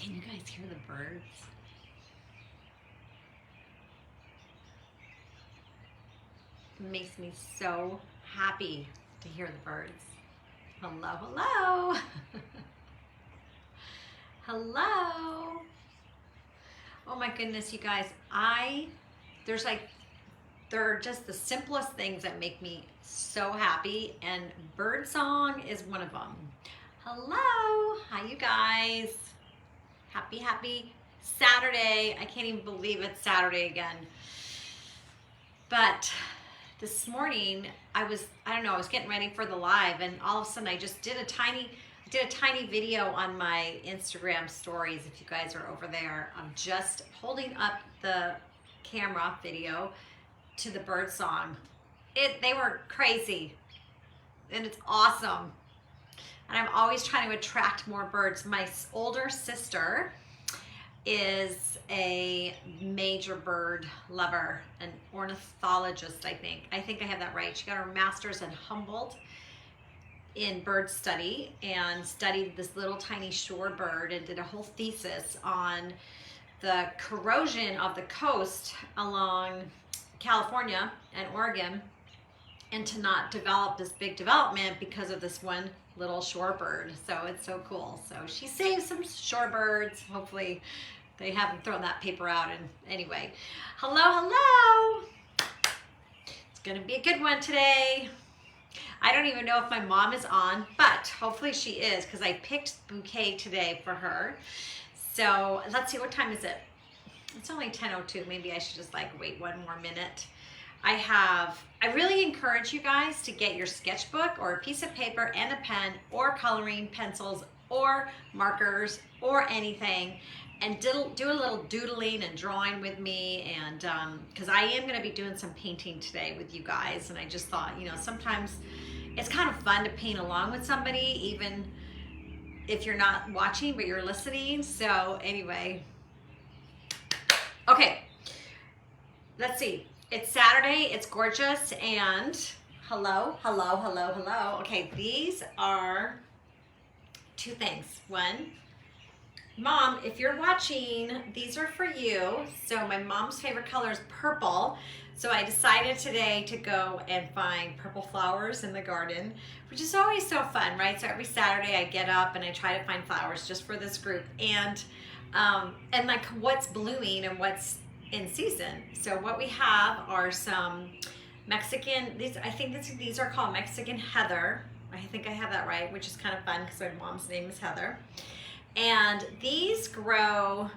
Can you guys hear the birds? It makes me so happy to hear the birds. Hello, hello. Hello. Oh my goodness, you guys. They're just the simplest things that make me so happy, and bird song is one of them. Hello, hi you guys. Happy Saturday. I can't even believe it's Saturday again. But this morning I was getting ready for the live, and all of a sudden I just did a tiny video on my Instagram stories. If you guys are over there, I'm just holding up the camera video to the bird song. They were crazy, and it's awesome. And I'm always trying to attract more birds. My older sister is a major bird lover, an ornithologist, I think. I think I have that right. She got her master's in Humboldt in bird study and studied this little tiny shorebird and did a whole thesis on the corrosion of the coast along California and Oregon, and to not develop this big development because of this one little shorebird. So it's so cool. So she saved some shorebirds. Hopefully they haven't thrown that paper out. And anyway, hello. It's gonna be a good one today. I don't even know if my mom is on, but hopefully she is, because I picked bouquet today for her. So let's see, what time is it? It's only 10:02. Maybe I should just wait one more minute. I really encourage you guys to get your sketchbook or a piece of paper and a pen or coloring pencils or markers or anything, and do a little doodling and drawing with me. And because I am going to be doing some painting today with you guys, and I just thought, sometimes it's kind of fun to paint along with somebody, even if you're not watching but you're listening. So anyway, okay, let's see. It's Saturday, it's gorgeous, and hello. Okay, these are two things. One, Mom, if you're watching, these are for you. So my mom's favorite color is purple. So I decided today to go and find purple flowers in the garden, which is always so fun, right? So every Saturday I get up and I try to find flowers just for this group, and what's blooming and what's in season. So what we have are some Mexican, I think these are called Mexican heather. I think I have that right, which is kind of fun because my mom's name is Heather. And these grow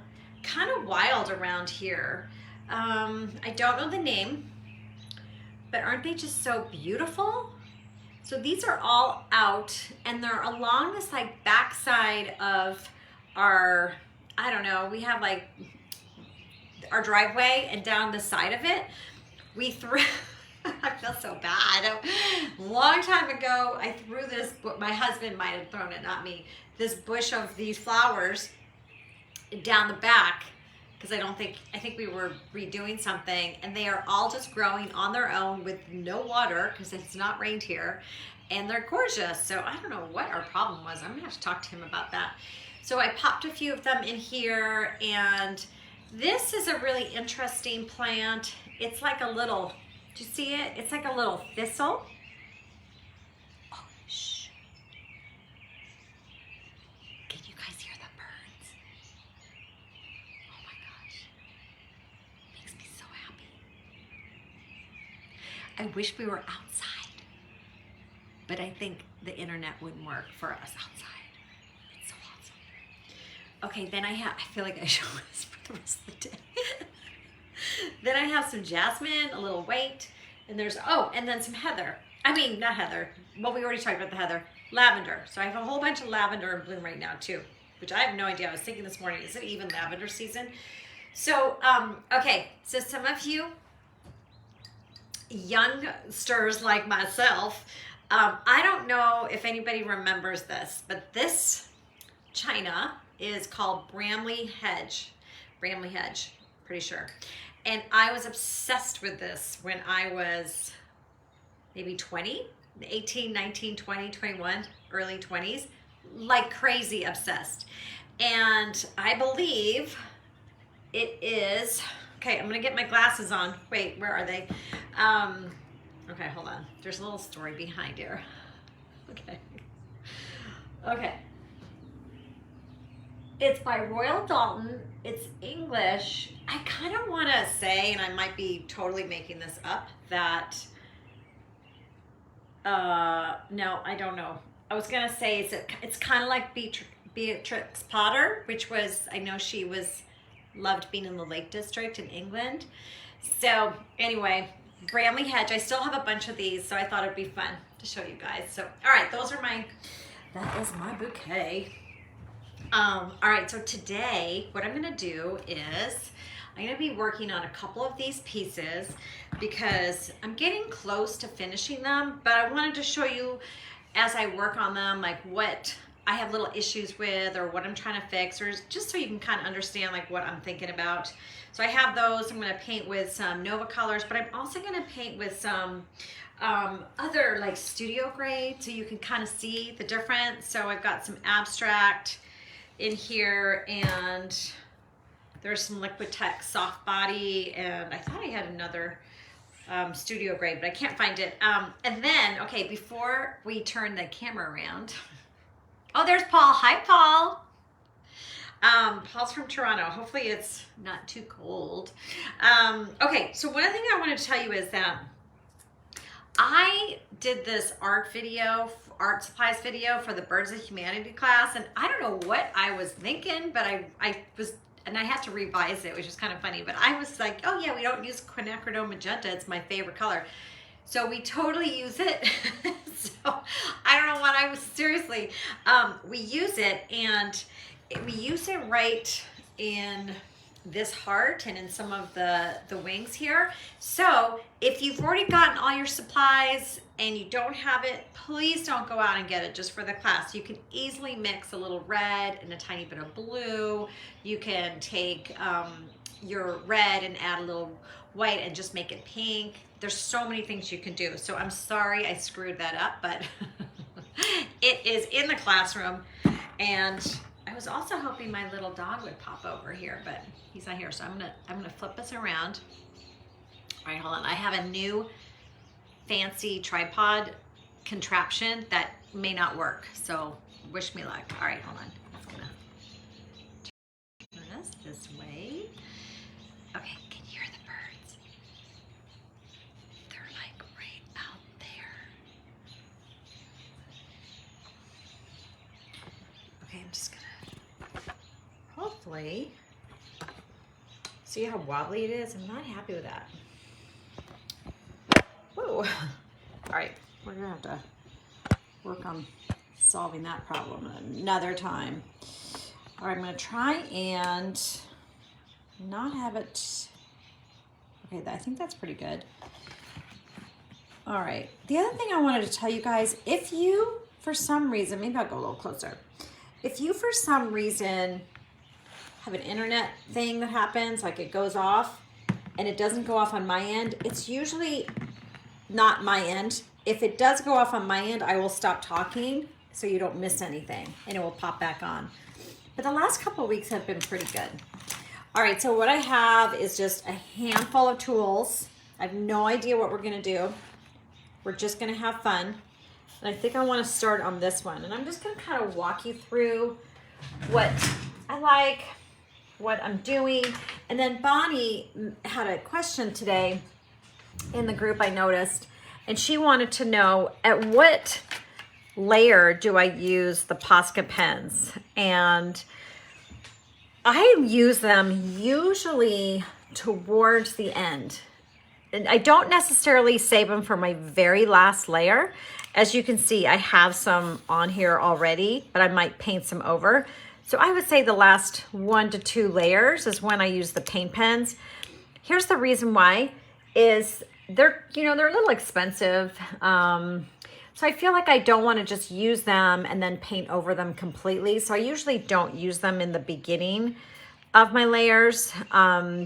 kind of wild around here. I don't know the name, but aren't they just so beautiful? So these are all out, and they're along this backside of our, I don't know, we have our driveway, and down the side of it we threw I feel so bad. A long time ago I threw this, my husband might have thrown it, not me, this bush of these flowers down the back, because I think we were redoing something, and they are all just growing on their own with no water because it's not rained here, and they're gorgeous. So I don't know what our problem was. I'm gonna have to talk to him about that. So I popped a few of them in here, and this is a really interesting plant. It's like a little, do you see it? It's like a little thistle. Oh, shh. Can you guys hear the birds? Oh my gosh. Makes me so happy. I wish we were outside, but I think the internet wouldn't work for us outside. It's so awesome. Okay, then I feel like I should whisper the rest of the day. Then I have some jasmine, a little white, and and then some heather. I mean, not heather. Well, we already talked about the heather. Lavender. So I have a whole bunch of lavender in bloom right now too, which I have no idea. I was thinking this morning, is it even lavender season? So, okay. So some of you youngsters like myself, I don't know if anybody remembers this, but this china is called Bramley Hedge, pretty sure. And I was obsessed with this when I was maybe 20, 18, 19, 20, 21, early 20s, like crazy obsessed. And I believe it is, okay, I'm gonna get my glasses on. Wait, where are they? Okay, hold on. There's a little story behind here. Okay. Okay. It's by Royal Dalton. It's English. I kind of want to say, and I might be totally making this up, that, no, I don't know. I was going to say it's kind of like Beatrix Potter, which was, I know she loved being in the Lake District in England. So anyway, Bramley Hedge. I still have a bunch of these, so I thought it'd be fun to show you guys. So, all right, that is my bouquet. All right, so today what I'm gonna do is I'm gonna be working on a couple of these pieces because I'm getting close to finishing them, but I wanted to show you as I work on them, like what I have little issues with or what I'm trying to fix, or just so you can kind of understand like what I'm thinking about. So I have those. I'm gonna paint with some Nova colors, but I'm also gonna paint with some other like studio grade so you can kind of see the difference. So I've got some abstract in here, and there's some Liquitex soft body, and I thought I had another studio grade, but I can't find it. And then, okay, before we turn the camera around, oh, there's Paul. Hi, Paul. Paul's from Toronto. Hopefully it's not too cold. Okay, so one thing I wanted to tell you is that I did this art supplies video for the Birds of Humanity class, and I don't know what I was thinking, but I had to revise it, which is kind of funny, but I was like, oh yeah, we don't use quinacridone magenta, it's my favorite color. So we totally use it. So I don't know what I was, seriously, we use it, and we use it right in this heart and in some of the wings here. So if you've already gotten all your supplies and you don't have it, please don't go out and get it just for the class. You can easily mix a little red and a tiny bit of blue. You can take your red and add a little white and just make it pink. There's so many things you can do. So I'm sorry I screwed that up, but it is in the classroom. And I was also hoping my little dog would pop over here, but he's not here. So I'm gonna flip this around. All right, hold on. I have a new fancy tripod contraption that may not work. So wish me luck. All right, hold on. That's gonna turn us this way. Okay, can you hear the birds? They're like right out there. Okay, I'm just gonna hopefully see how wobbly it is. I'm not happy with that. Whoa. All right, we're gonna have to work on solving that problem another time. All right, I'm gonna try and not have it. Okay, I think that's pretty good. All right, the other thing I wanted to tell you guys, if you, for some reason, maybe I'll go a little closer. If you, for some reason, have an internet thing that happens, like it goes off and it doesn't go off on my end, it's usually not my end. If it does go off on my end, I will stop talking so you don't miss anything and it will pop back on. But the last couple of weeks have been pretty good. All right, so what I have is just a handful of tools. I have no idea what we're gonna do. We're just gonna have fun. And I think I wanna start on this one. And I'm just gonna kind of walk you through what I like, what I'm doing. And then Bonnie had a question today in the group, I noticed, and she wanted to know at what layer do I use the Posca pens? And I use them usually towards the end. And I don't necessarily save them for my very last layer. As you can see, I have some on here already, but I might paint some over. So I would say the last 1 to 2 layers is when I use the paint pens. Here's the reason why is they're a little expensive. So I feel like I don't want to just use them and then paint over them completely. So I usually don't use them in the beginning of my layers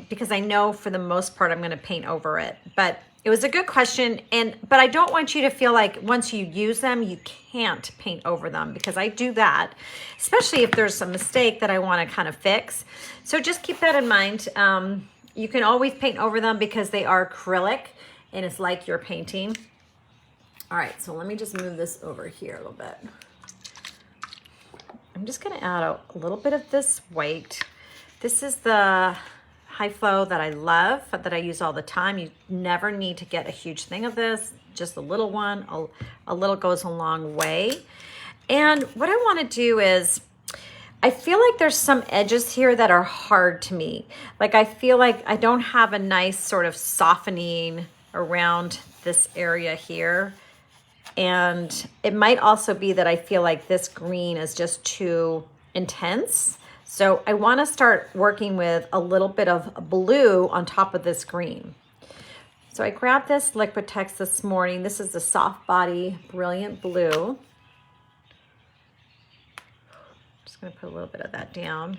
because I know for the most part I'm going to paint over it. But It was a good question, but I don't want you to feel like once you use them, you can't paint over them, because I do that, especially if there's a mistake that I want to kind of fix. So just keep that in mind. You can always paint over them because they are acrylic and it's like you're painting. All right, so let me just move this over here a little bit. I'm just going to add a little bit of this white. This is the High Flow that I love, that I use all the time. You never need to get a huge thing of this, just a little one. A little goes a long way. And what I want to do is, I feel like there's some edges here that are hard to me. Like I feel like I don't have a nice sort of softening around this area here. And it might also be that I feel like this green is just too intense. So I want to start working with a little bit of blue on top of this green. So I grabbed this Liquitex this morning. This is the Soft Body Brilliant Blue. Just going to put a little bit of that down.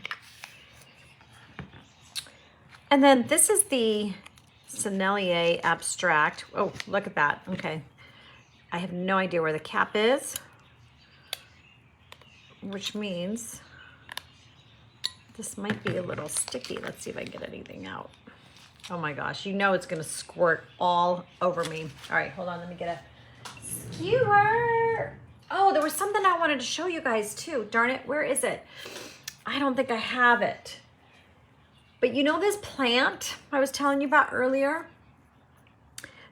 And then this is the Sennelier Abstract. Oh, look at that. Okay. I have no idea where the cap is, which means this might be a little sticky. Let's see if I can get anything out. Oh my gosh, you know it's gonna squirt all over me. All right, hold on, let me get a skewer. Oh, there was something I wanted to show you guys too. Darn it, where is it? I don't think I have it. But you know this plant I was telling you about earlier?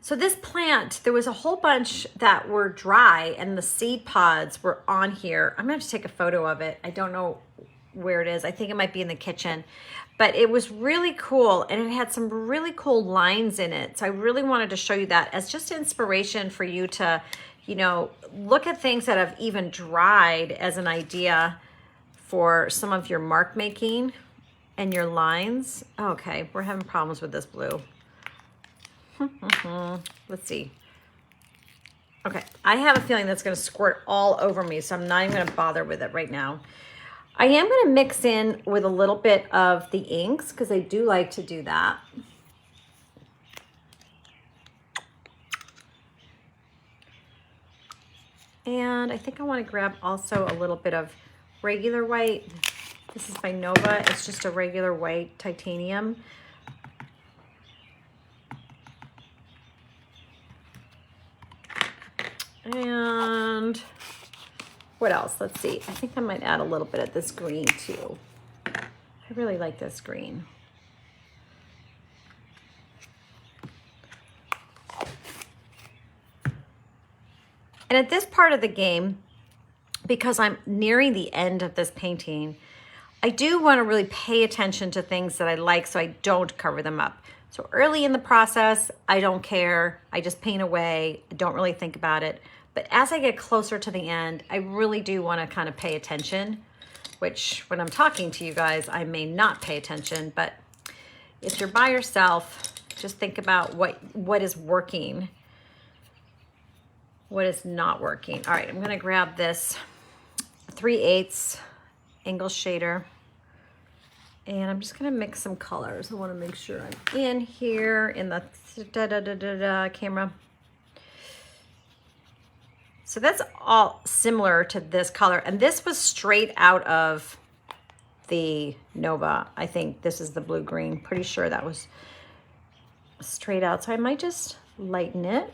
So this plant, there was a whole bunch that were dry and the seed pods were on here. I'm gonna have to take a photo of it. I don't know where it is. I think it might be in the kitchen, but it was really cool and it had some really cool lines in it. So I really wanted to show you that as just inspiration for you to, you know, look at things that have even dried as an idea for some of your mark making and your lines. Okay, we're having problems with this blue. Let's see. Okay, I have a feeling that's going to squirt all over me, so I'm not even going to bother with it right now. I am going to mix in with a little bit of the inks because I do like to do that. And I think I want to grab also a little bit of regular white. This is by Nova. It's just a regular white titanium. And what else? Let's see. I think I might add a little bit of this green too. I really like this green. And at this part of the game, because I'm nearing the end of this painting, I do want to really pay attention to things that I like so I don't cover them up. So early in the process, I don't care. I just paint away. I don't really think about it. But as I get closer to the end, I really do want to kind of pay attention, which when I'm talking to you guys, I may not pay attention. But if you're by yourself, just think about what is working, what is not working. All right, I'm going to grab this 3/8 angle shader. And I'm just gonna mix some colors. I wanna make sure I'm in here in the camera. So that's all similar to this color. And this was straight out of the Nova. I think this is the blue-green. Pretty sure that was straight out. So I might just lighten it.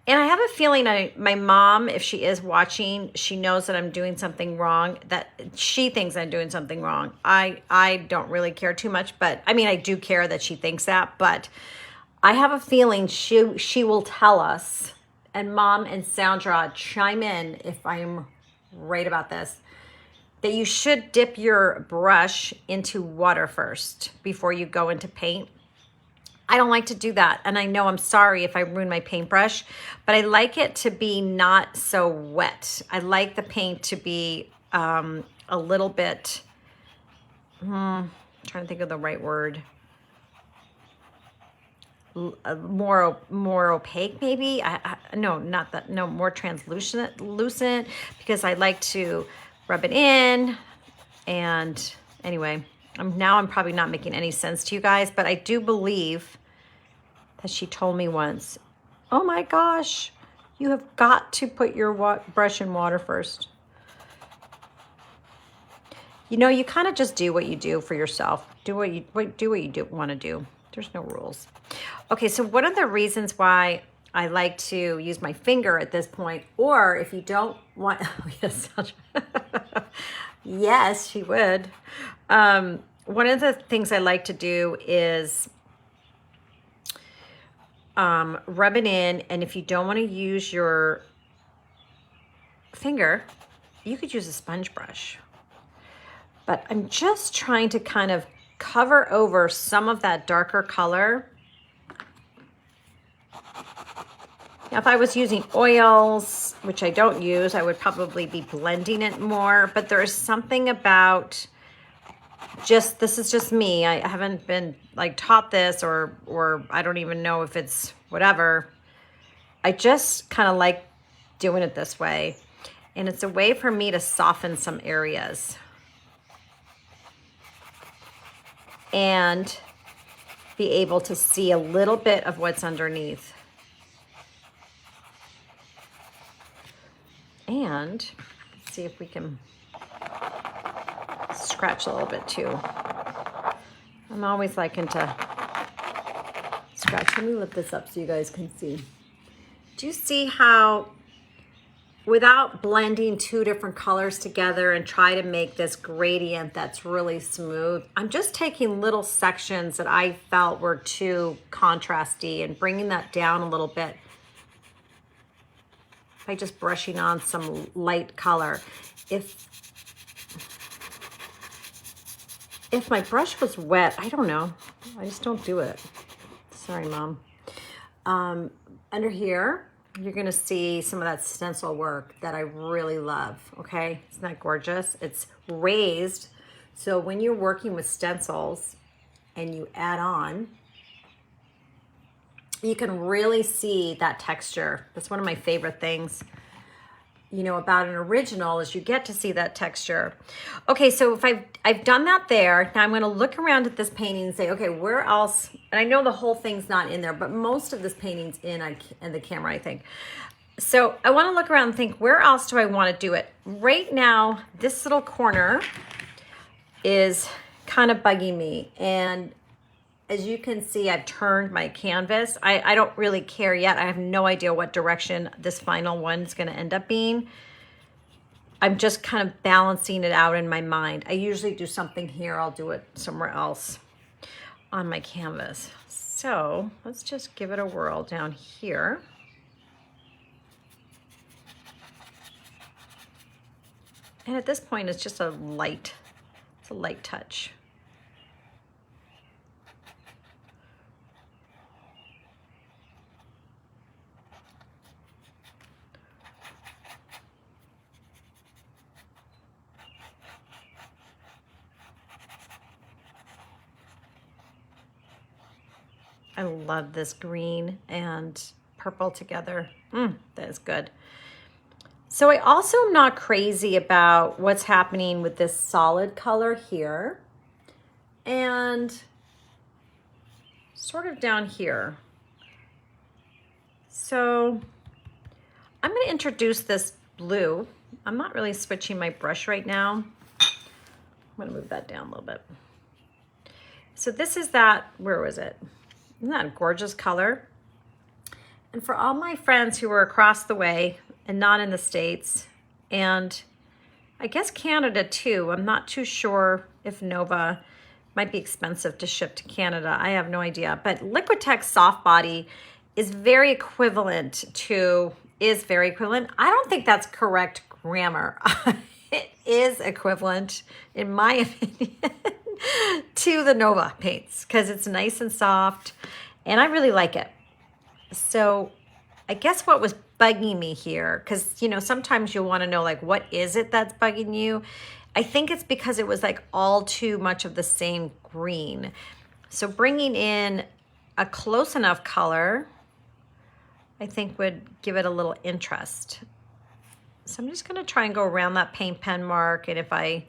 And I have a feeling my mom, if she is watching, she knows that I'm doing something wrong, that she thinks I'm doing something wrong. I don't really care too much, but I mean, I do care that she thinks that, but I have a feeling she will tell us, and Mom and Sandra chime in if I'm right about this, that you should dip your brush into water first before you go into paint. I don't like to do that, and I know I'm sorry if I ruin my paintbrush, but I like it to be not so wet. I like the paint to be a little bit, I'm trying to think of the right word, more opaque maybe. No, not that, no, more translucent, because I like to rub it in, and anyway, Now I'm probably not making any sense to you guys, but I do believe that she told me once, oh my gosh, you have got to put your brush in water first. You know, you kind of just do what you do for yourself. Do what you want to do. There's no rules. Okay, so one of the reasons why I like to use my finger at this point, or if you don't want, oh yes, yes, she would. One of the things I like to do is rub it in, and if you don't want to use your finger, you could use a sponge brush. But I'm just trying to kind of cover over some of that darker color. Now, if I was using oils, which I don't use, I would probably be blending it more, but there is something about this is just me. I haven't been like taught this or I don't even know if it's whatever. I just kind of like doing it this way. And it's a way for me to soften some areas and be able to see a little bit of what's underneath. And let's see if we can scratch a little bit too. I'm always liking to scratch. Let me lift this up so you guys can see. Do you see how, without blending two different colors together and try to make this gradient that's really smooth, I'm just taking little sections that I felt were too contrasty and bringing that down a little bit by just brushing on some light color. If my brush was wet, I don't know. I just don't do it. Sorry, Mom. Under here, you're gonna see some of that stencil work that I really love, okay? Isn't that gorgeous? It's raised, so when you're working with stencils and you add on, you can really see that texture. That's one of my favorite things, you know, about an original is you get to see that texture. Okay, so if I've done that there, now I'm gonna look around at this painting and say, okay, where else, and I know the whole thing's not in there, but most of this painting's in the camera, I think. So I wanna look around and think, where else do I wanna do it? Right now, this little corner is kind of bugging me, and as you can see, I've turned my canvas. I don't really care yet. I have no idea what direction this final one's gonna end up being. I'm just kind of balancing it out in my mind. I usually do something here. I'll do it somewhere else on my canvas. So let's just give it a whirl down here. And at this point, it's just a light touch. I love this green and purple together. That is good. So I also am not crazy about what's happening with this solid color here and sort of down here. So I'm going to introduce this blue. I'm not really switching my brush right now. I'm going to move that down a little bit. So this is that, where was it? Isn't that a gorgeous color? And for all my friends who are across the way and not in the States, and I guess Canada too, I'm not too sure if Nova might be expensive to ship to Canada. I have no idea. But Liquitex Soft Body is very equivalent. I don't think that's correct grammar. It is equivalent, in my opinion, to the Nova paints because it's nice and soft and I really like it. So I guess what was bugging me here, because you know sometimes you'll want to know like what is it that's bugging you. I think it's because it was like all too much of the same green. So bringing in a close enough color I think would give it a little interest. So I'm just going to try and go around that paint pen mark, and if I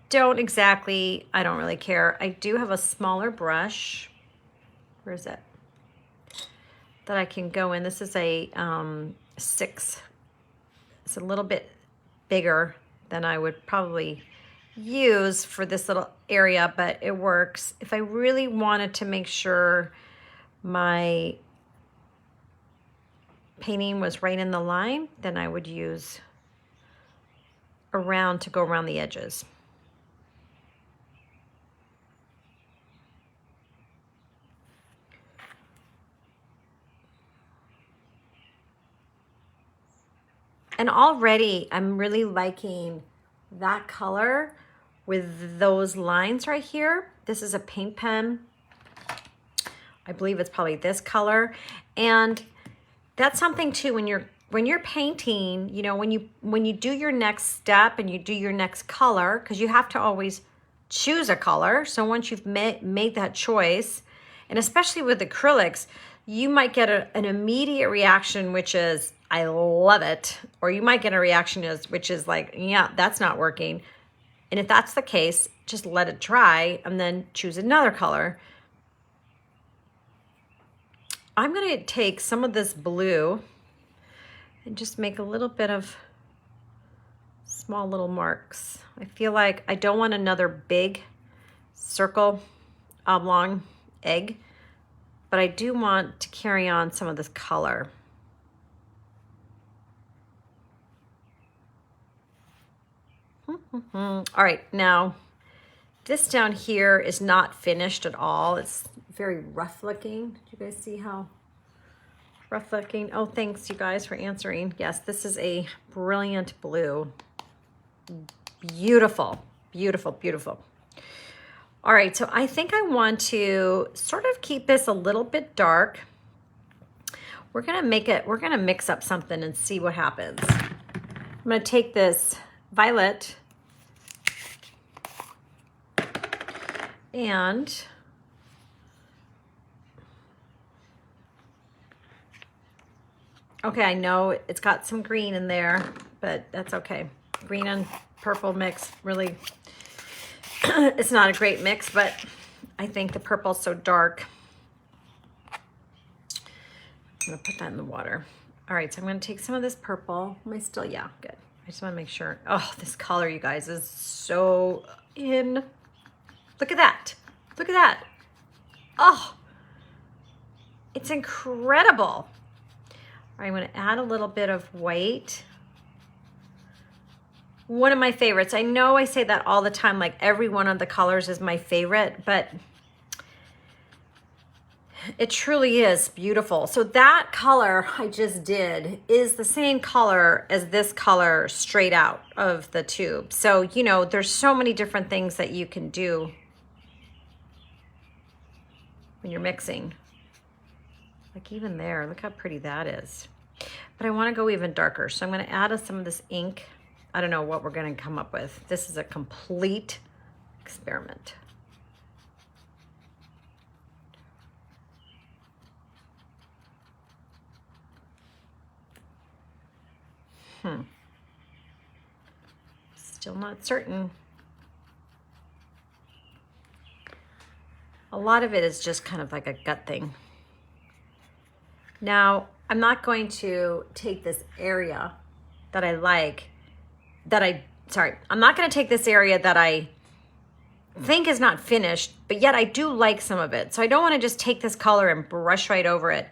don't exactly, I don't really care. I do have a smaller brush. Where is it? That I can go in. This is a 6. It's a little bit bigger than I would probably use for this little area, but it works. If I really wanted to make sure my painting was right in the line, then I would use around to go around the edges. And already I'm really liking that color with those lines right here. This is a paint pen. I believe it's probably this color. And that's something too, when you're painting, you know, when you do your next step and you do your next color, because you have to always choose a color. So once you've made that choice, and especially with acrylics, you might get an immediate reaction, which is, I love it. Or you might get a reaction which is like, yeah, that's not working. And if that's the case, just let it dry and then choose another color. I'm gonna take some of this blue and just make a little bit of small little marks. I feel like I don't want another big circle, oblong egg, but I do want to carry on some of this color. All right, now this down here is not finished at all. It's very rough looking. Do you guys see how rough looking? Oh, thanks you guys for answering. Yes, this is a brilliant blue. Beautiful, beautiful, beautiful. All right, so I think I want to sort of keep this a little bit dark. We're gonna mix up something and see what happens. I'm gonna take this violet and okay, I know it's got some green in there, but that's okay. Green and purple mix, really, it's not a great mix, but I think the purple's so dark. I'm gonna put that in the water. All right, so I'm gonna take some of this purple. Am I still, yeah, good. I just wanna make sure. Oh, this color, you guys, is so in. Look at that, look at that. Oh, it's incredible. All right, I'm gonna add a little bit of white. One of my favorites. I know I say that all the time, like every one of the colors is my favorite, but it truly is beautiful. So that color I just did is the same color as this color straight out of the tube. So, you know, there's so many different things that you can do when you're mixing. Like even there, look how pretty that is. But I want to go even darker. So I'm going to add some of this ink. I don't know what we're going to come up with. This is a complete experiment. Still not certain. A lot of it is just kind of like a gut thing. Now, I'm not going to take this area that I like, I'm not going to take this area that I think is not finished, but yet I do like some of it. So I don't want to just take this color and brush right over it.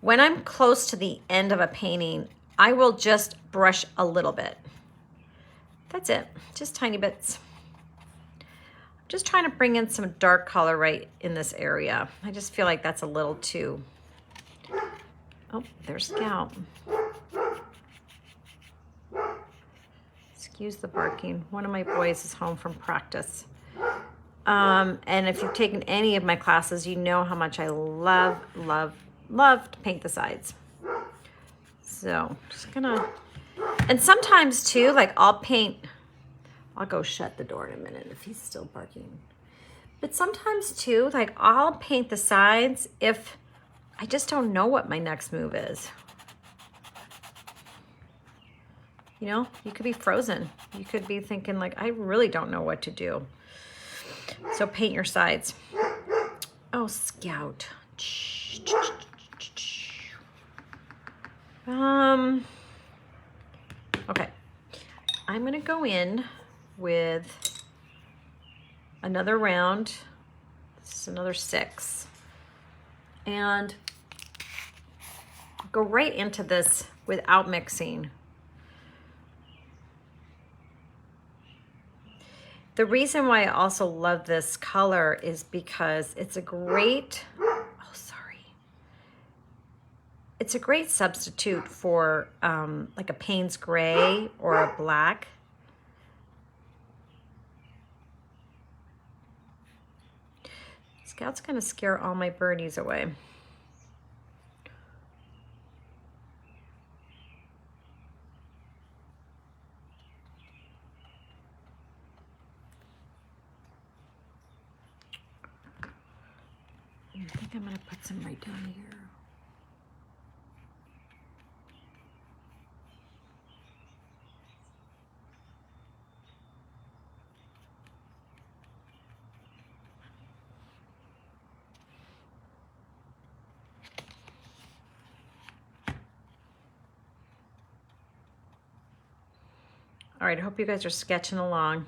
When I'm close to the end of a painting, I will just brush a little bit. That's it, just tiny bits. I'm just trying to bring in some dark color right in this area. I just feel like that's a little too, oh, there's Scout. Excuse the barking. One of my boys is home from practice. And if you've taken any of my classes, you know how much I love, love, love to paint the sides. So just gonna, and sometimes too, like I'll go shut the door in a minute if he's still barking. But sometimes too, like I'll paint the sides if I just don't know what my next move is. You know, you could be frozen. You could be thinking like, I really don't know what to do. So paint your sides. Oh, Scout. Okay. I'm going to go in with another round. This is another 6. And go right into this without mixing. The reason why I also love this color is because it's a great, it's a great substitute for like a Payne's gray or a black. Scout's gonna scare all my birdies away. I think I'm gonna put some right down here. All right, I hope you guys are sketching along.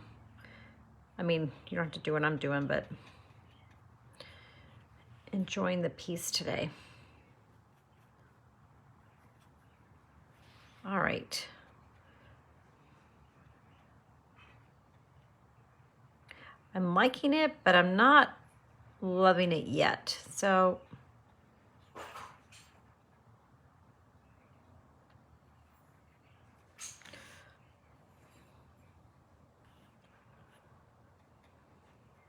I mean, you don't have to do what I'm doing, but enjoying the piece today. All right. I'm liking it, but I'm not loving it yet. So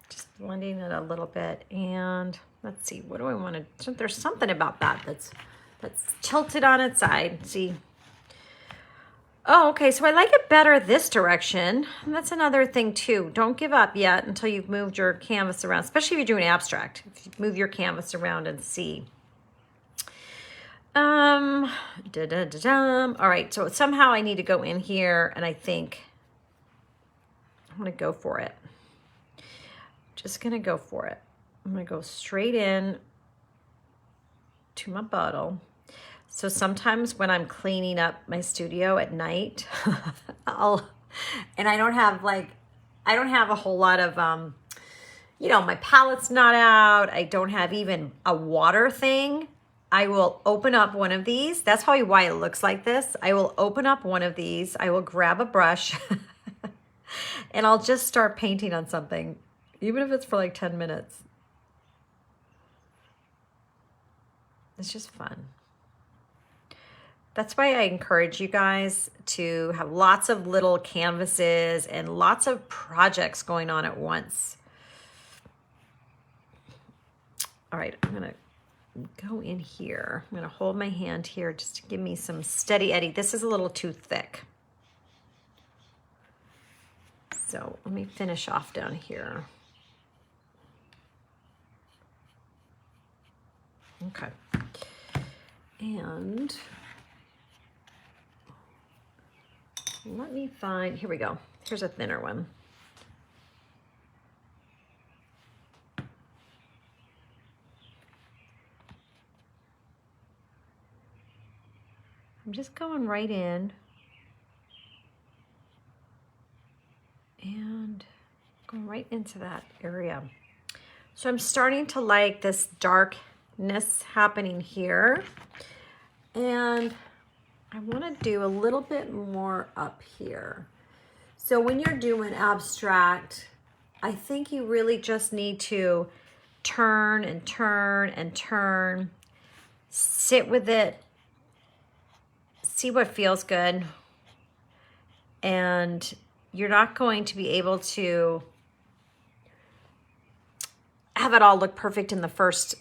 just blending it a little bit. And let's see, what do I want to, there's something about that that's tilted on its side. See? Oh, okay, so I like it better this direction. And that's another thing too. Don't give up yet until you've moved your canvas around, especially if you're doing abstract. If you move your canvas around and see. All right, so somehow I need to go in here and I think I'm gonna go for it. Just gonna go for it. I'm gonna go straight in to my bottle. So sometimes when I'm cleaning up my studio at night, and I don't have a whole lot of, you know, my palette's not out. I don't have even a water thing. I will open up one of these. That's probably why it looks like this. I will open up one of these. I will grab a brush and I'll just start painting on something, even if it's for like 10 minutes. It's just fun. That's why I encourage you guys to have lots of little canvases and lots of projects going on at once. All right, I'm gonna go in here. I'm gonna hold my hand here just to give me some steady eddy. This is a little too thick. So let me finish off down here. Okay. And let me find, here we go. Here's a thinner one. I'm just going right in and going right into that area. So I'm starting to like this darkness happening here. And I want to do a little bit more up here. So when you're doing abstract, I think you really just need to turn and turn and turn, sit with it, see what feels good. And you're not going to be able to have it all look perfect in the first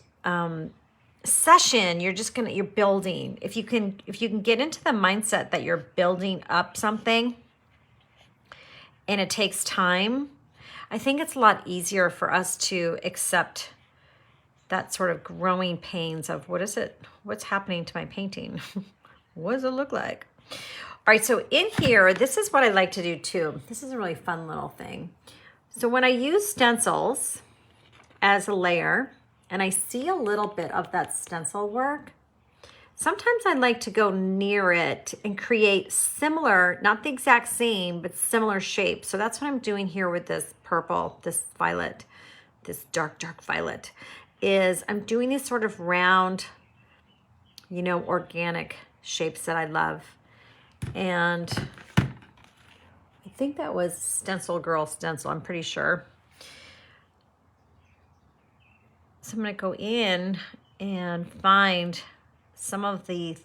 session. You're building. If you can get into the mindset that you're building up something and it takes time, I think it's a lot easier for us to accept that sort of growing pains of what's happening to my painting? What does it look like? All right, so in here, this is what I like to do too. This is a really fun little thing. So when I use stencils as a layer, and I see a little bit of that stencil work, sometimes I like to go near it and create similar, not the exact same, but similar shapes. So that's what I'm doing here with this purple, this violet, this dark, dark violet, is I'm doing these sort of round, you know, organic shapes that I love. And I think that was Stencil Girl Stencil, I'm pretty sure. So I'm gonna go in and find some of the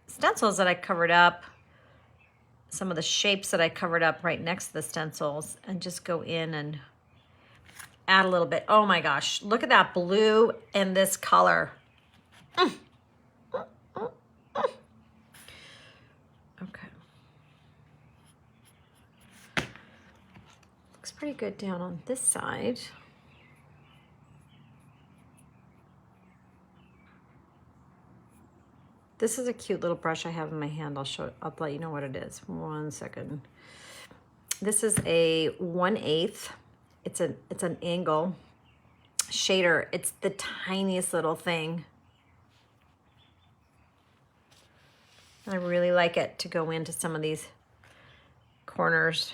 stencils that I covered up, some of the shapes that I covered up right next to the stencils, and just go in and add a little bit. Oh my gosh, look at that blue and this color. Okay. Looks pretty good down on this side. This is a cute little brush I have in my hand. I'll let you know what it is. 1 second. This is a 1/8. It's an angle shader. It's the tiniest little thing. I really like it to go into some of these corners.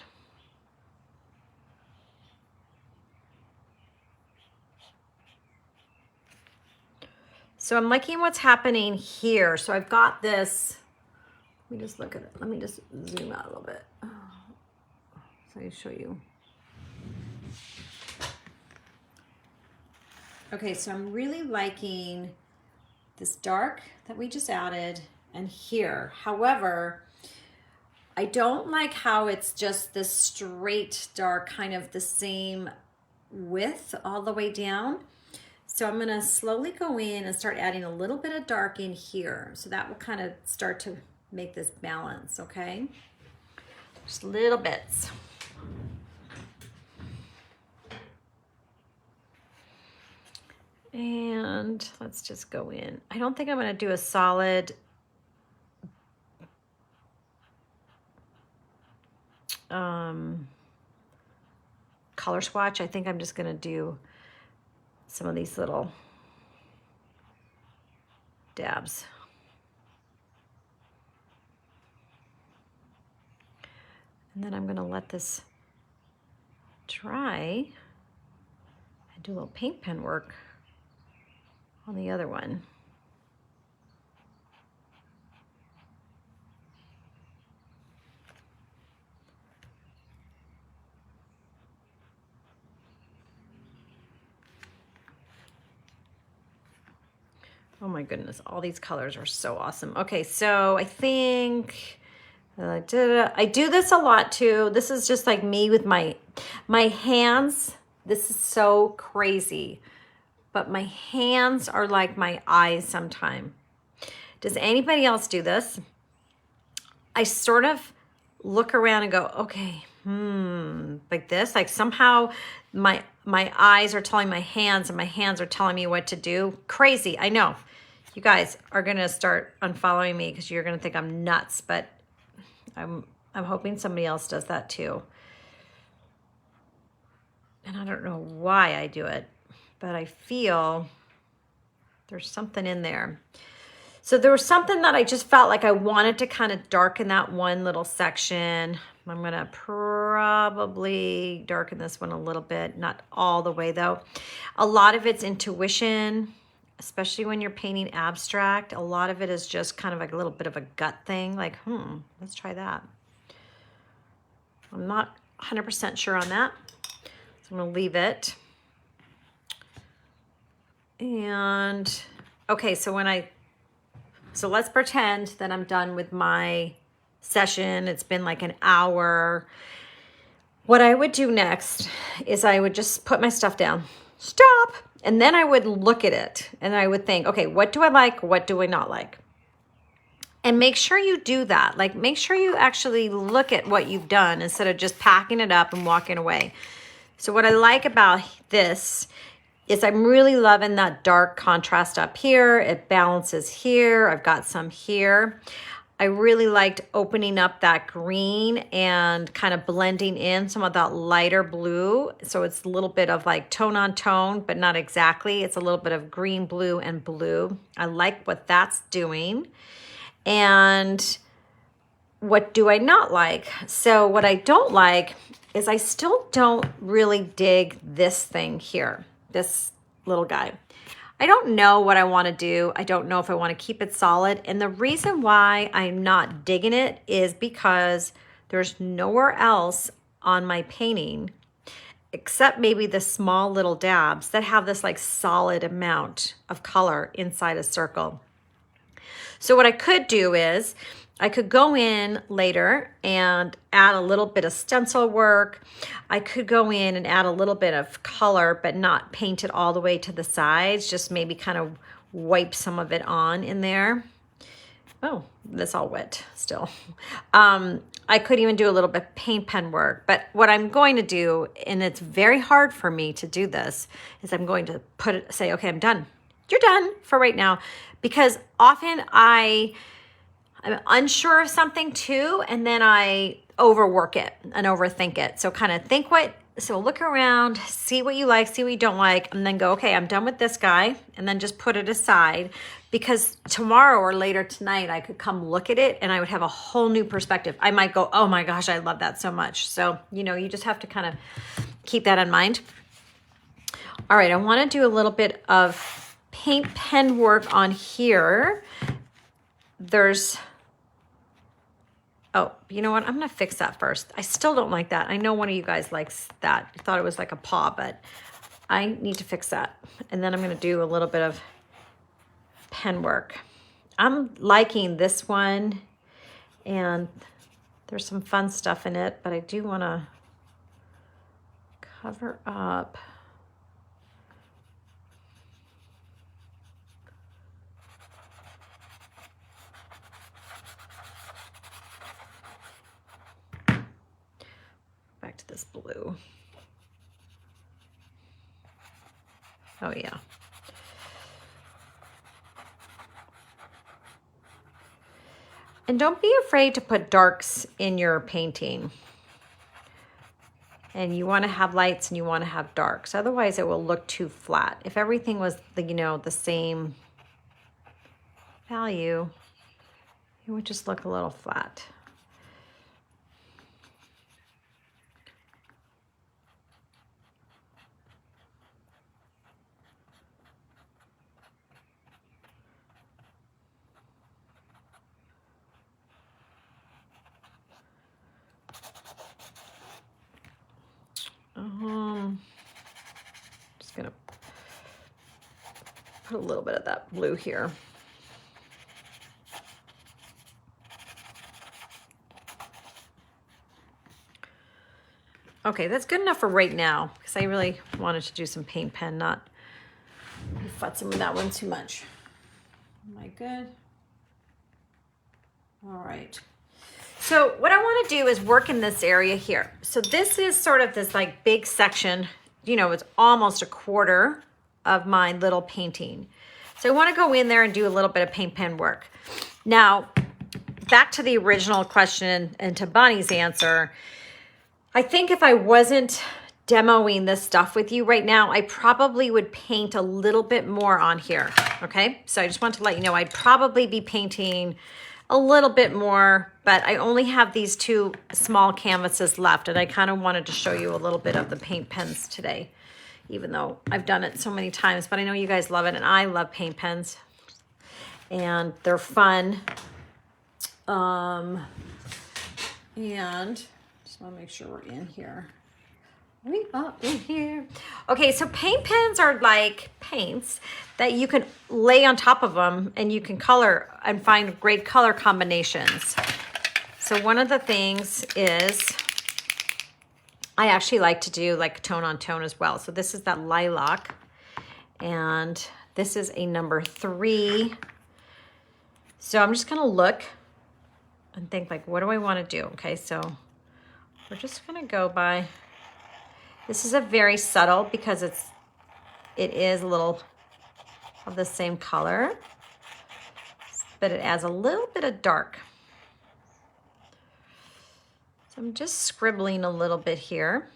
So I'm liking what's happening here. So I've got this, let me just look at it. Let me just zoom out a little bit. So I show you. Okay, so I'm really liking this dark that we just added and here. However, I don't like how it's just this straight dark, kind of the same width all the way down. So I'm gonna slowly go in and start adding a little bit of dark in here. So that will kind of start to make this balance, okay? Just little bits. And let's just go in. I don't think I'm gonna do a solid color swatch. I think I'm just gonna do some of these little dabs. And then I'm gonna let this dry and do a little paint pen work on the other one. Oh my goodness, all these colors are so awesome. Okay, so I think I do this a lot too. This is just like me with my hands. This is so crazy, but my hands are like my eyes sometimes. Does anybody else do this? I sort of look around and go, okay, like this, like somehow my eyes are telling my hands and my hands are telling me what to do. Crazy, I know. You guys are gonna start unfollowing me because you're gonna think I'm nuts, but I'm hoping somebody else does that too. And I don't know why I do it, but I feel there's something in there. So there was something that I just felt like I wanted to kind of darken that one little section. I'm gonna probably darken this one a little bit, not all the way though. A lot of it's intuition, especially when you're painting abstract. A lot of it is just kind of like a little bit of a gut thing, like, let's try that. I'm not 100% sure on that, so I'm gonna leave it. And, okay, so let's pretend that I'm done with my session. It's been like an hour. What I would do next is I would just put my stuff down, stop, and then I would look at it and I would think, okay, what do I like? What do I not like? And make sure you do that. Like, make sure you actually look at what you've done instead of just packing it up and walking away. So what I like about this is I'm really loving that dark contrast up here. It balances here. I've got some here. I really liked opening up that green and kind of blending in some of that lighter blue. So it's a little bit of like tone on tone, but not exactly. It's a little bit of green, blue, and blue. I like what that's doing. And what do I not like? So what I don't like is I still don't really dig this thing here, this little guy. I don't know what I want to do. I don't know if I want to keep it solid. And the reason why I'm not digging it is because there's nowhere else on my painting except maybe the small little dabs that have this like solid amount of color inside a circle. So what I could do is I could go in later and add a little bit of stencil work. I could go in and add a little bit of color, but not paint it all the way to the sides, just maybe kind of wipe some of it on in there. Oh, that's all wet still. I could even do a little bit of paint pen work, but what I'm going to do, and it's very hard for me to do this, is I'm going to say, okay, I'm done. You're done for right now, because often I'm unsure of something too, and then I overwork it and overthink it. So kind of so look around, see what you like, see what you don't like, and then go, okay, I'm done with this guy, and then just put it aside, because tomorrow or later tonight, I could come look at it and I would have a whole new perspective. I might go, oh my gosh, I love that so much. So, you just have to kind of keep that in mind. All right, I want to do a little bit of paint pen work on here. Oh, you know what? I'm going to fix that first. I still don't like that. I know one of you guys likes that. I thought it was like a paw, but I need to fix that. And then I'm going to do a little bit of pen work. I'm liking this one, and there's some fun stuff in it, but I do want to cover up. Back to this blue. Oh yeah. And don't be afraid to put darks in your painting. And you want to have lights and you want to have darks. Otherwise it will look too flat. If everything was the same value, it would just look a little flat. Just gonna put a little bit of that blue here. Okay, that's good enough for right now, because I really wanted to do some paint pen, not be futzing with that one too much. Am I good? All right. So what I want to do is work in this area here. So this is sort of this like big section, it's almost a quarter of my little painting. So I want to go in there and do a little bit of paint pen work. Now, back to the original question and to Bonnie's answer, I think if I wasn't demoing this stuff with you right now, I probably would paint a little bit more on here, okay? So I just want to let you know I'd probably be painting a little bit more, but I only have these two small canvases left, and I kind of wanted to show you a little bit of the paint pens today, even though I've done it so many times, but I know you guys love it, and I love paint pens, and they're fun. And just want to make sure we're in here. We are in here. Okay, so paint pens are like paints that you can lay on top of them, and you can color and find great color combinations. So one of the things is I actually like to do like tone on tone as well. So this is that lilac, and this is a number 3. So I'm just gonna look and think like, what do I want to do? Okay, so we're just gonna go by. This is a very subtle, because it is a little of the same color, but it adds a little bit of dark. So I'm just scribbling a little bit here.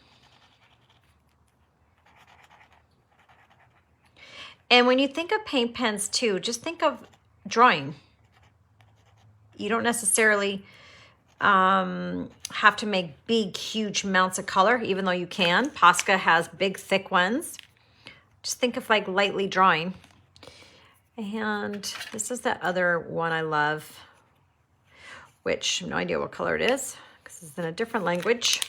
And when you think of paint pens too, just think of drawing. You don't necessarily have to make big, huge amounts of color, even though you can. Posca has big, thick ones. Just think of like lightly drawing. And this is that other one I love, which I have no idea what color it is because it's in a different language.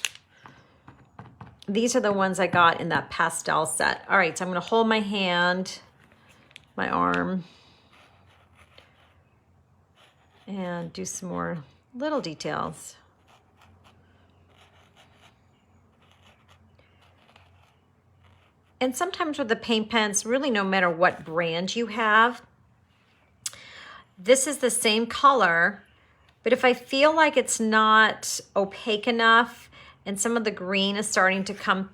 These are the ones I got in that pastel set. All right, so I'm going to hold my hand, my arm, and do some more little details. And sometimes with the paint pens, really no matter what brand you have, this is the same color, but if I feel like it's not opaque enough and some of the green is starting to come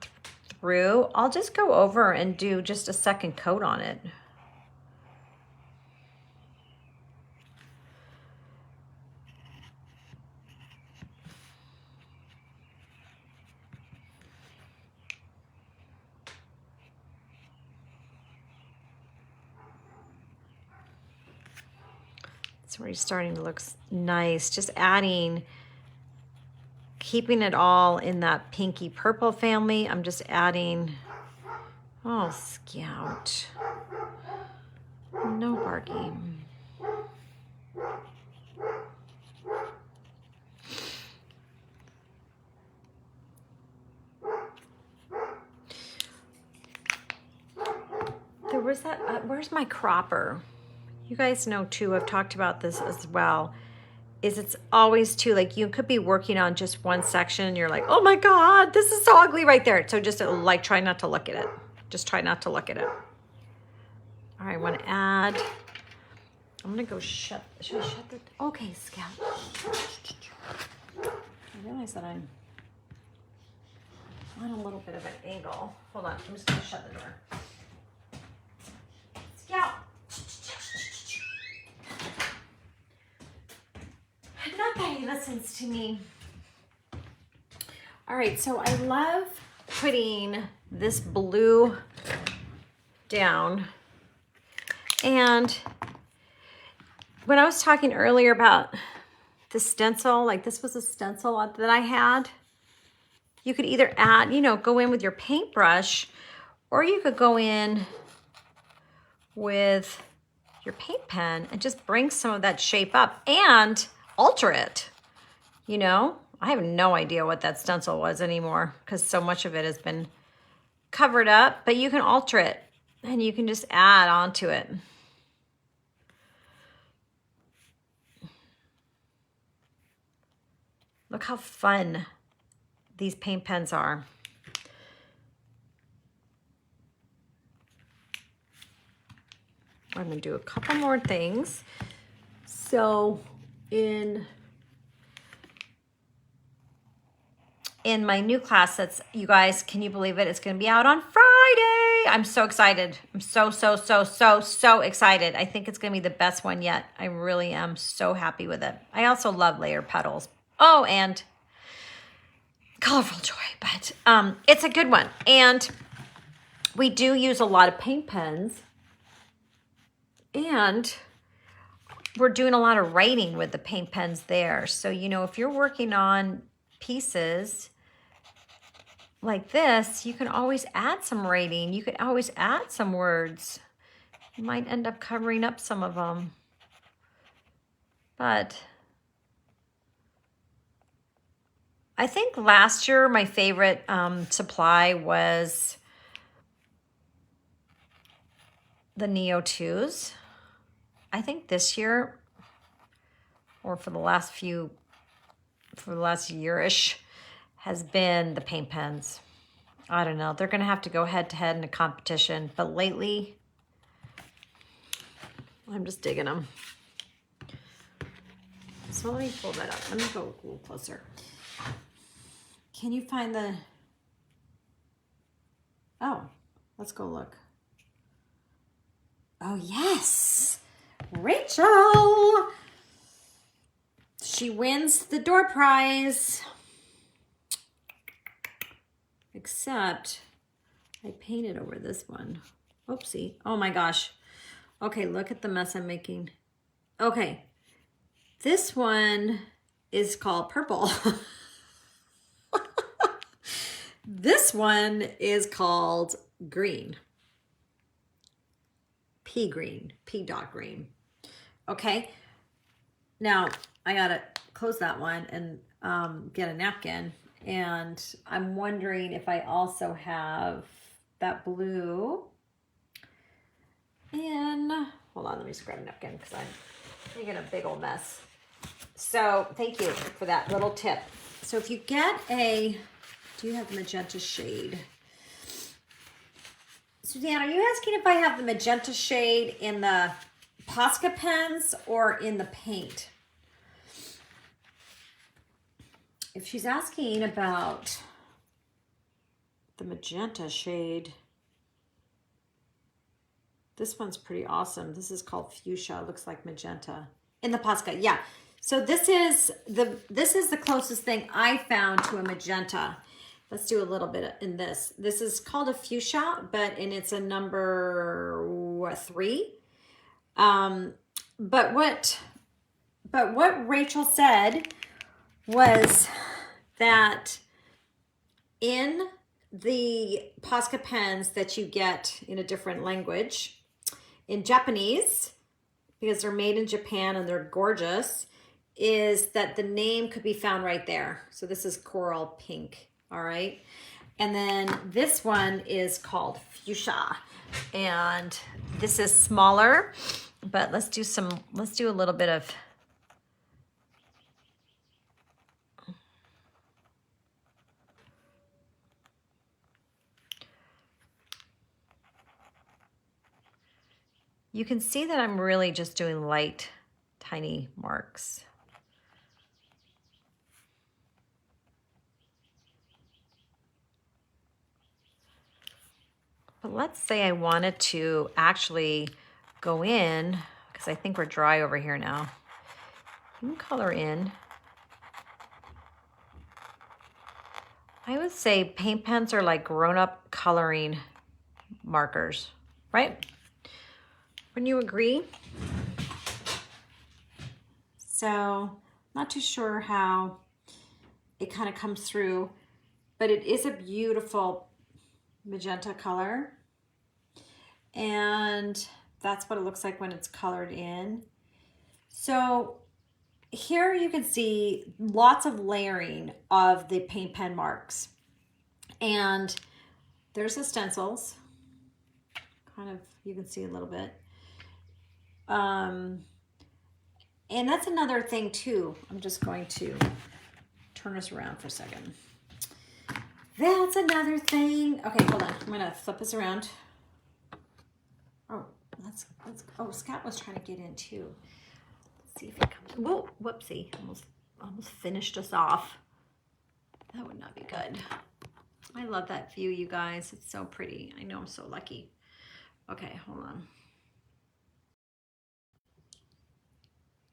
through, I'll just go over and do just a second coat on it. It's already starting to look nice. Just adding, keeping it all in that pinky purple family. I'm just adding, oh, Scout. No barking. There was that, where's my cropper? You guys know too, I've talked about this as well, is it's always too, like you could be working on just one section and you're like, oh my God, this is so ugly right there. So just like try not to look at it. Just try not to look at it. All right, I want to add, I'm gonna go should I shut the, okay, Scout. I realize that I'm on a little bit of an angle. Hold on, I'm just gonna shut the door. Scout. Nobody listens to me. All right, so I love putting this blue down. And when I was talking earlier about the stencil, like this was a stencil that I had, you could either add, you know, go in with your paintbrush, or you could go in with your paint pen and just bring some of that shape up and alter it. You know, I have no idea what that stencil was anymore because so much of it has been covered up, but you can alter it and you can just add on to it. Look how fun these paint pens are. I'm going to do a couple more things. So in my new class, that's, you guys, can you believe it? It's going to be out on Friday. I'm so excited. I'm so excited. I think it's going to be the best one yet. I really am so happy with it. I also love layered petals. Oh, and colorful joy, but it's a good one. And we do use a lot of paint pens, and we're doing a lot of writing with the paint pens there. So, you know, if you're working on pieces like this, you can always add some writing. You could always add some words. You might end up covering up some of them. But I think last year my favorite supply was the Neo 2s. I think this year, or for the last year-ish, has been the paint pens. I don't know. They're going to have to go head-to-head in a competition. But lately, I'm just digging them. So let me pull that up. Let me go a little closer. Can you find the... Oh, let's go look. Oh, yes. Rachel. She wins the door prize. except I painted over this one. Oopsie. Oh my gosh. Okay, look at the mess I'm making. Okay, this one is called purple. This one is called green. Pea green, pea dot green. Okay, now I gotta close that one and get a napkin. And I'm wondering if I also have that blue. And hold on, let me just grab a napkin because I'm making a big old mess. So thank you for that little tip. So if you get a, do you have the magenta shade? Suzanne, are you asking if I have the magenta shade in the Posca pens or in the paint? If she's asking about the magenta shade, this one's pretty awesome. This is called fuchsia. It looks like magenta in the Posca. Yeah. So this is the closest thing I found to a magenta. Let's do a little bit in this. This is called a fuchsia, and it's a number 3. But what Rachel said was that in the Posca pens that you get in a different language, in Japanese, because they're made in Japan and they're gorgeous, is that the name could be found right there. So this is coral pink, all right? And then this one is called fuchsia. And this is smaller, but let's do a little bit of, you can see that I'm really just doing light, tiny marks. But let's say I wanted to actually go in, because I think we're dry over here now. You can color in. I would say paint pens are like grown-up coloring markers, right? Wouldn't you agree? So, not too sure how it kind of comes through, but it is a beautiful magenta color. And that's what it looks like when it's colored in. So here you can see lots of layering of the paint pen marks. And there's the stencils. Kind of, you can see a little bit. And that's another thing too. I'm just going to turn this around for a second. That's another thing. Okay, hold on. I'm gonna flip this around. Oh, oh, Scott was trying to get in too. Let's see if it comes. Whoa, whoopsie. Almost finished us off. That would not be good. I love that view, you guys. It's so pretty. I know I'm so lucky. Okay, hold on.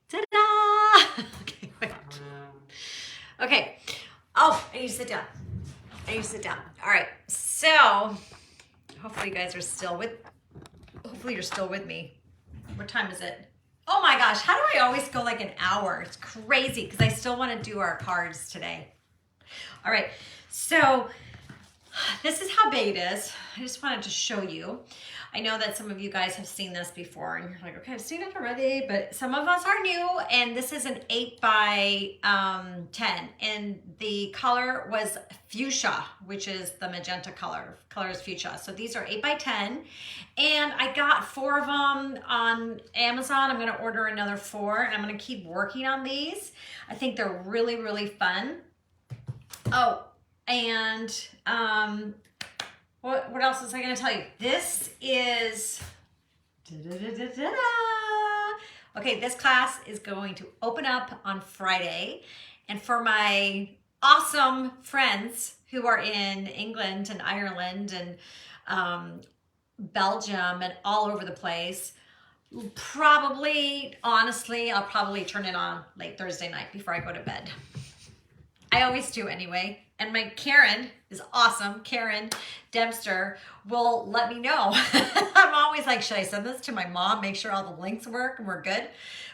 Ta-da! Okay, wait. Okay. Oh, I need to sit down. All right. So, hopefully you guys are still with. Hopefully you're still with me. What time is it? Oh my gosh! How do I always go like an hour? It's crazy because I still want to do our cards today. All right. So this is how big it is. I just wanted to show you. I know that some of you guys have seen this before and you're like, okay, I've seen it already, but some of us are new, and this is an 8 by 10, and the color was fuchsia, which is the magenta color. Color is fuchsia. So these are 8 by 10, and I got 4 of them on Amazon. I'm gonna order another 4, and I'm gonna keep working on these. I think they're really, really fun. Oh, and what else was I going to tell you? This is, okay, this class is going to open up on Friday. And for my awesome friends who are in England and Ireland and Belgium and all over the place, honestly, I'll probably turn it on late Thursday night before I go to bed. I always do anyway. And my Karen is awesome. Karen Dempster will let me know. I'm always like, should I send this to my mom? Make sure all the links work and we're good.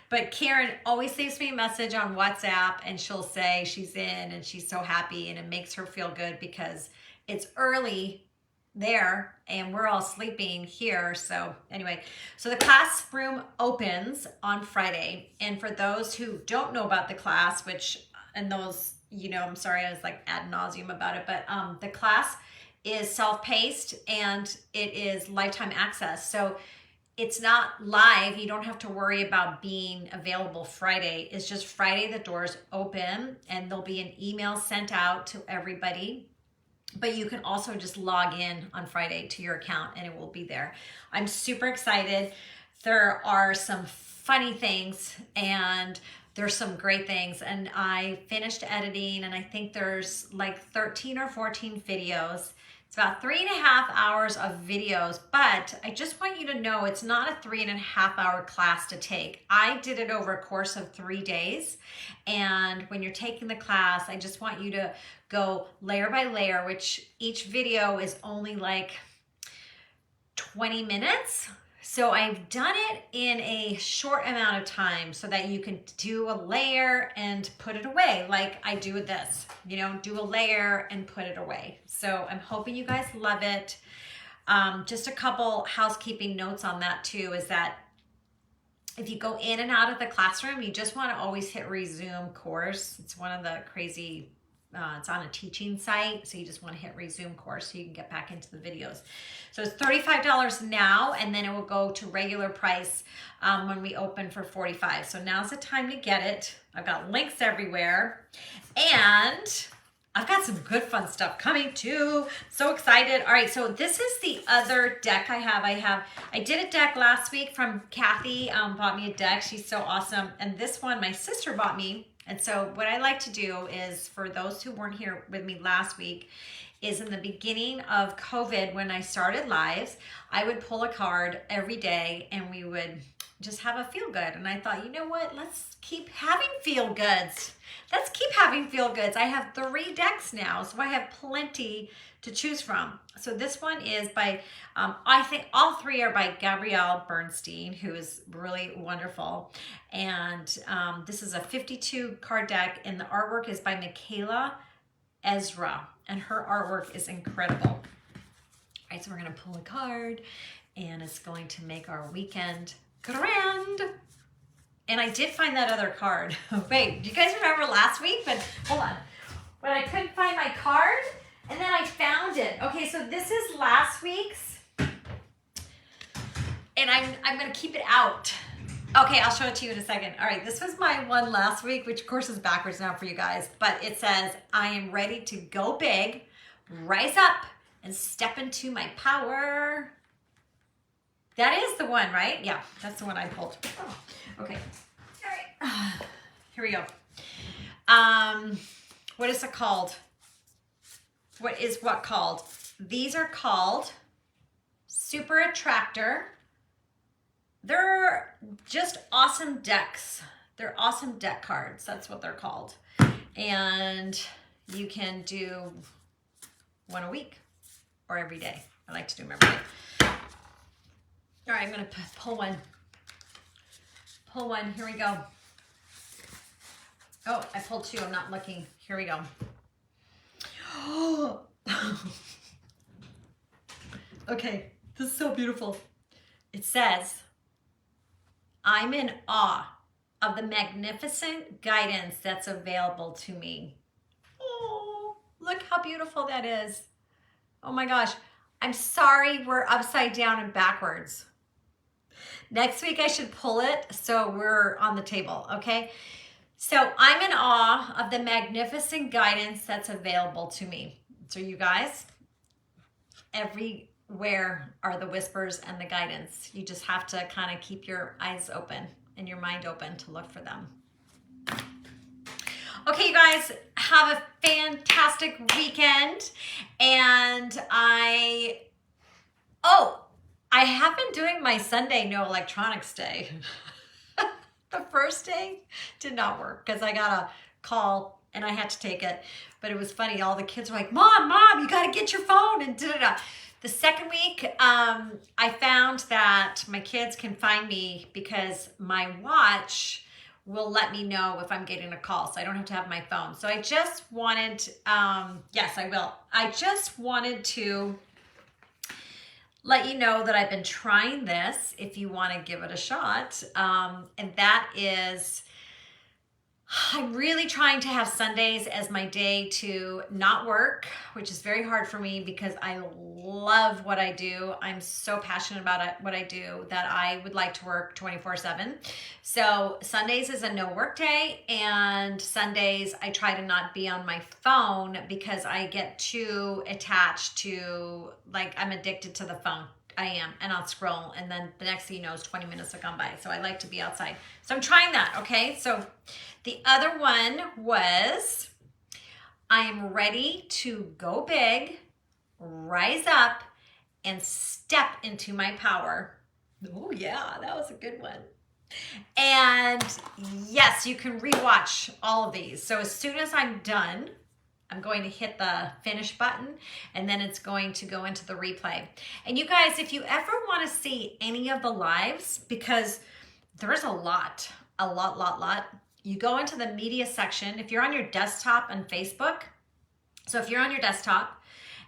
But Karen always leaves me a message on WhatsApp and she'll say she's in and she's so happy, and it makes her feel good because it's early there and we're all sleeping here. So anyway, so the classroom opens on Friday. And for those who don't know about the class, and those, I'm sorry, I was like ad nauseum about it, but the class is self-paced and it is lifetime access. So it's not live. You don't have to worry about being available Friday. It's just Friday, the doors open and there'll be an email sent out to everybody. But you can also just log in on Friday to your account and it will be there. I'm super excited. There are some funny things and there's some great things. And I finished editing and I think there's like 13 or 14 videos. It's about 3.5 hours of videos, but I just want you to know it's not a 3.5 hour class to take. I did it over a course of 3 days. And when you're taking the class, I just want you to go layer by layer, which each video is only like 20 minutes. So I've done it in a short amount of time so that you can do a layer and put it away like I do with this, do a layer and put it away. So I'm hoping you guys love it. Just a couple housekeeping notes on that too is that if you go in and out of the classroom, you just want to always hit resume course. It's one of the crazy it's on a teaching site, so you just want to hit resume course so you can get back into the videos. So it's $35 now, and then it will go to regular price when we open for $45. So now's the time to get it. I've got links everywhere, and I've got some good fun stuff coming too. So excited. All right, so this is the other deck I have. I did a deck last week from Kathy, bought me a deck. She's so awesome. And this one my sister bought me. And so what I like to do is, for those who weren't here with me last week, is in the beginning of COVID, when I started lives, I would pull a card every day and we would just have a feel good. And I thought, you know what? Let's keep having feel goods. Let's keep having feel goods. I have 3 decks now, so I have plenty to choose from. So this one is by, I think all 3 are by Gabrielle Bernstein, who is really wonderful. And this is a 52 card deck, and the artwork is by Michaela Ezra, and her artwork is incredible. All right, so we're gonna pull a card, and it's going to make our weekend grand. And I did find that other card. Wait, do you guys remember last week? But hold on. When I couldn't find my card, and then I found it. Okay, so this is last week's. And I'm gonna keep it out. Okay, I'll show it to you in a second. All right, this was my one last week, which of course is backwards now for you guys, but it says, I am ready to go big, rise up, and step into my power. That is the one, right? Yeah, that's the one I pulled. Oh, okay. All right. Here we go. What is it called? What is what called? These are called Super Attractor. They're just awesome decks. They're awesome deck cards. That's what they're called. And you can do one a week or every day. I like to do them every day. All right, I'm gonna pull one. Pull one, here we go. Oh, I pulled 2, I'm not looking. Here we go. Oh. Okay, this is so beautiful. It says, I'm in awe of the magnificent guidance that's available to me. Oh, look how beautiful that is. Oh my gosh. I'm sorry we're upside down and backwards. Next week I should pull it so we're on the table, okay? So I'm in awe of the magnificent guidance that's available to me. So you guys, everywhere are the whispers and the guidance. You just have to kind of keep your eyes open and your mind open to look for them. Okay, you guys, have a fantastic weekend. And I have been doing my Sunday no electronics day. The first day did not work because I got a call and I had to take it. But it was funny. All the kids were like, Mom, you got to get your phone and da-da-da. The second week, I found that my kids can find me because my watch will let me know if I'm getting a call, so I don't have to have my phone. So I just wanted, yes, I will. I just wanted to let you know that I've been trying this if you want to give it a shot. And that is, I'm really trying to have Sundays as my day to not work, which is very hard for me because I love what I do. I'm so passionate about it, what I do, that I would like to work 24/7. So Sundays is a no work day, and Sundays I try to not be on my phone because I get too attached to, like, I'm addicted to the phone. I am, and I'll scroll, and then the next thing you know is 20 minutes have gone by. So I like to be outside. So I'm trying that, okay? So the other one was, I am ready to go big, rise up, and step into my power. Oh yeah, that was a good one. And yes, you can rewatch all of these. So as soon as I'm done, I'm going to hit the finish button, and then it's going to go into the replay. And you guys, if you ever want to see any of the lives, because there's a lot, you go into the media section. If you're on your desktop on Facebook, so if you're on your desktop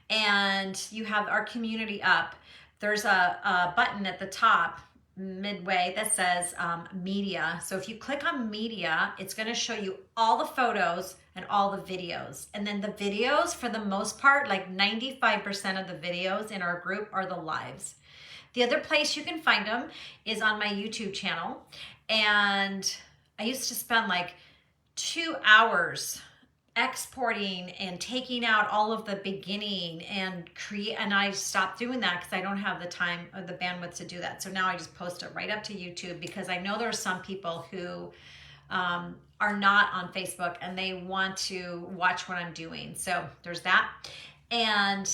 and you have our community up, there's a button at the top midway that says media. So if you click on media, it's going to show you all the photos and all the videos. And then the videos, for the most part, like 95% of the videos in our group are the lives. The other place you can find them is on my YouTube channel. And I used to spend like 2 hours exporting and taking out all of the beginning and I stopped doing that because I don't have the time or the bandwidth to do that. So now I just post it right up to YouTube, because I know there are some people who are not on Facebook and they want to watch what I'm doing. So there's that. And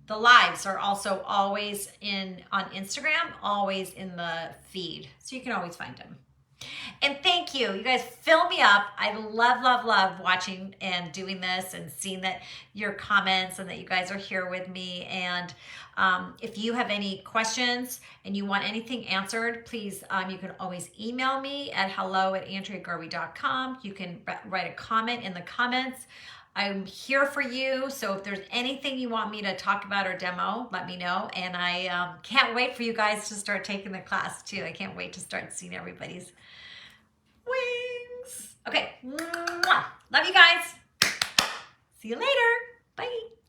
the lives are also always on Instagram, always in the feed. So you can always find them. And thank you. You guys fill me up. I love watching and doing this and seeing that your comments and that you guys are here with me. And if you have any questions and you want anything answered, please, you can always email me at hello@andreagarvey.com. You can write a comment in the comments. I'm here for you. So if there's anything you want me to talk about or demo, let me know. And I can't wait for you guys to start taking the class too. I can't wait to start seeing everybody's wings. Okay. Mwah. Love you guys. See you later. Bye.